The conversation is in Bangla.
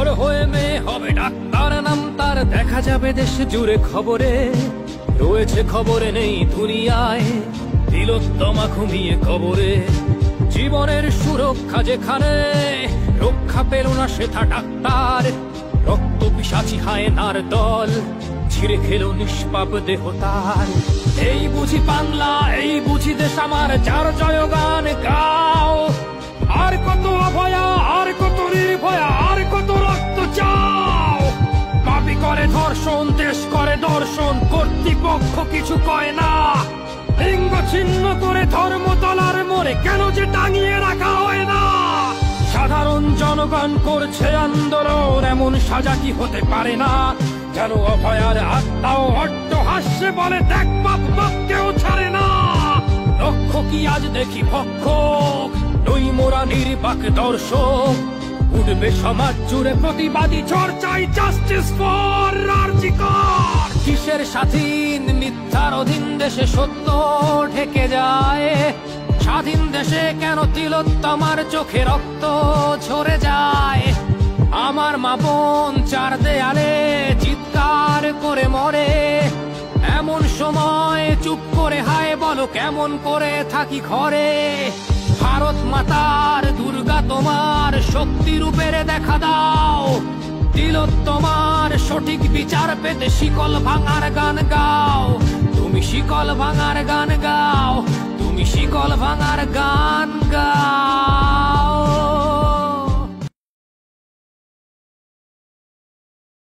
বড় হয়ে মেয়ে হবে ডাক্তার, নাম তার দেখা যাবে দেশ জুড়ে খবরে। রয়েছে খবরে নেই দুনিয়ায়, তিলোত্তমা ঘুমিয়ে কবরে। জীবনের সুরক্ষা যেখানে, রক্ষা পেল না সেথা ডাক্তার। রক্ত পিশাচি হায়নার দল, ছিঁড়ে খেলো নিষ্পাপ দেহ তার। এই বুঝি বাংলা, এই বুঝি দেশ আমার, যার জয়গান গাও। আর কত অভয়া, আর কত নির্ভয়া, আর কত রক্ত চাও। পাপী করে ধর্ষণ, দেশ করে দর্শন, কর্তৃপক্ষ কিছু কয় না। লিঙ্গ ছিন্ন করে ধর্মতলার মোড়ে কেন যে টাঙিয়ে রাখা হয় না। সাধারণ জনগণ করছে আন্দোলন, এমন সাজা কি হতে পারে না। যেন অভয়ার আত্মাও অট্ট হাস্যে বলে, দেখ বাপ বাপ কেউ ছাড়ে না। লক্ষ্য কি আজ দেখি ভক্ষক, নই মোরা নির্বাক দর্শক। উঠবে সমাজ জুড়ে প্রতিবাদী চর্চাই, জাস্টিস ফর আরজিকর। কিসের স্বাধীন, মিথ্যার অধীন দেশে সত্য ঢেকে যায়। স্বাধীন দেশে কেন তিলোত্তমার চোখে রক্ত ঝরে যায়। আমার মা বোন চার দেয়ালে চিৎকার করে মরে। এমন সময় চুপ করে হায় বলো, কেমন করে থাকি ঘরে। ভারত মাতার, দুর্গা তোমার শক্তি রূপের দেখা দাও। তিলোত্তমার সঠিক বিচার পেতে শিকল ভাঙার গান গাও। তুমি শিকল ভাঙার গান গাও, তুমি শিকল ভাঙার গান গাও।